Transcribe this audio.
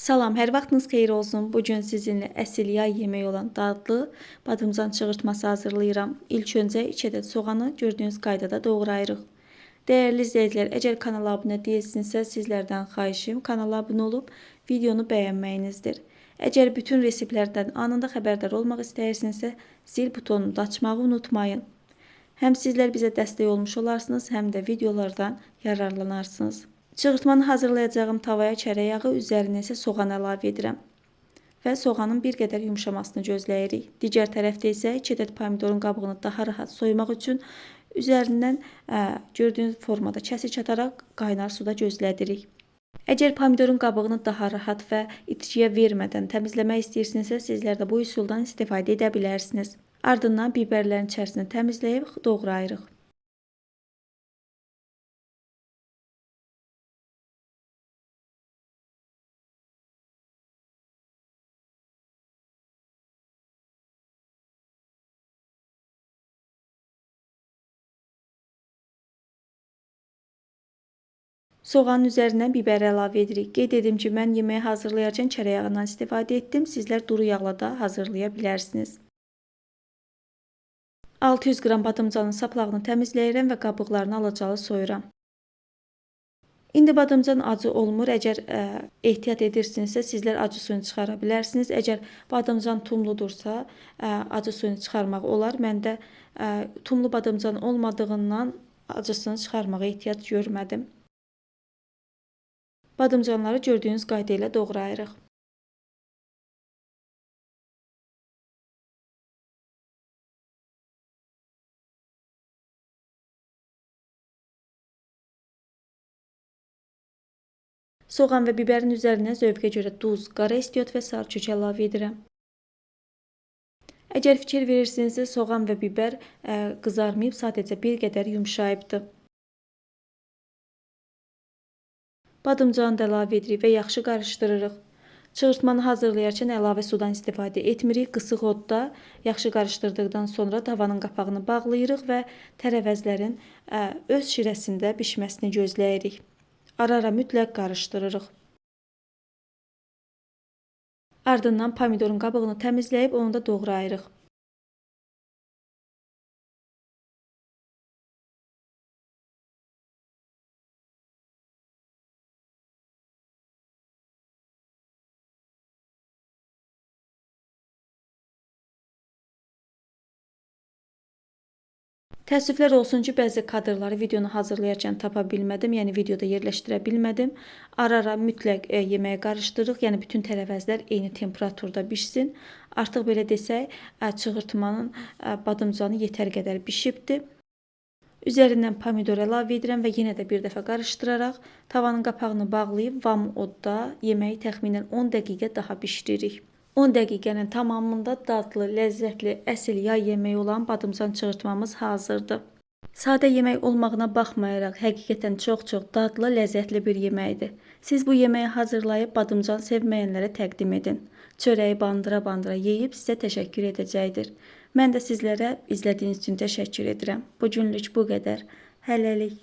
Salam, hər vaxtınız xeyir olsun. Bu gün sizinlə əsl yay yeməyi olan dadlı badımcan çığırtması hazırlayıram. İlk öncə 2 ədəd soğanı gördüyünüz qaydada doğrayırıq. Dəyərli izləyicilər, əgər kanala abunə deyilsinizsə, sizlərdən xahişim kanala abunə olub videonu bəyənməyinizdir. Əgər bütün reseptlərdən anında xəbərdar olmaq istəyirsinizsə, zil butonunu da açmağı unutmayın. Həm sizlər bizə dəstək olmuş olarsınız, həm də videolardan yararlanarsınız. Çığırtmanı hazırlayacağım tavaya kərə yağı, üzərinə isə soğan əlavə edirəm. Və soğanın bir qədər yumuşamasını gözləyirik. Digər tərəfdə isə 2 ədəd pomidorun qabığını daha rahat soymaq üçün üzərindən gördüyünüz formada kəsik ataraq qaynar suda gözlədirik. Əgər pomidorun qabığını daha rahat və itkiyə vermədən təmizləmək istəyirsinizsə, sizlər də bu üsuldan istifadə edə bilərsiniz. Ardından biberlərin içərisini təmizləyib doğrayırıq. Soğanın üzərinə biber əlavə edirik. Qeyd edim ki, mən yeməyi hazırlayarkən kərə yağından istifadə etdim. Sizlər duru yağla da hazırlaya bilərsiniz. 600 qram badımcanın saplağını təmizləyirəm və qabıqlarını alacalı soyuram. İndi badımcan acı olmur. Əgər ehtiyat edirsinizsə, sizlər acı suyunu çıxara bilərsiniz. Əgər badımcan tumludursa, acı suyunu çıxarmaq olar. Məndə tumlu badımcan olmadığından acısını çıxarmağa ehtiyac görmədim. Badımcanları gördüyünüz qayda ilə doğrayırıq. Soğan və biberin üzərinə zövqə görə duz, qara istiot və sarı kök əlavə edirəm. Əgər fikir verirsinizsə, soğan və biber qızarmayıb, sadəcə bir qədər yumşayıbdır. Badımcanı da əlavə edirik və yaxşı qarışdırırıq. Çığırtmanı hazırlayarkən əlavə sudan istifadə etmirik. Qısıq odda yaxşı qarışdırdıqdan sonra tavanın qapağını bağlayırıq və tərəvəzlərin öz şirəsində bişməsini gözləyirik. Ara-ara mütləq qarışdırırıq. Ardından pomidorun qabığını təmizləyib onu da doğrayırıq. Təəssüflər olsun ki, bəzi kadrları videonu hazırlayarkən tapa bilmədim, yəni videoda yerləşdirə bilmədim. Ara-ara mütləq yeməyə qarışdırırıq, yəni bütün tərəvəzlər eyni temperaturda bişsin. Artıq belə desək, çığırtmanın badımcanı yetər qədər bişibdir. Üzərindən pomidor əlavə edirəm və yenə də bir dəfə qarışdıraraq tavanın qapağını bağlayıb vam odda yeməyi təxminən 10 dəqiqə daha bişiririk. 10 dəqiqənin tamamında dadlı, ləzzətli, əsl yay yeməyi olan badımcan çığırtmamız hazırdır. Sadə yemək olmağına baxmayaraq, həqiqətən çox-çox dadlı, ləzzətli bir yeməkdir. Siz bu yeməyi hazırlayıb badımcan sevməyənlərə təqdim edin. Çörəyi bandıra-bandıra yeyib sizə təşəkkür edəcəkdir. Mən də sizlərə izlədiyiniz üçün təşəkkür edirəm. Bu günlük bu qədər. Hələlik.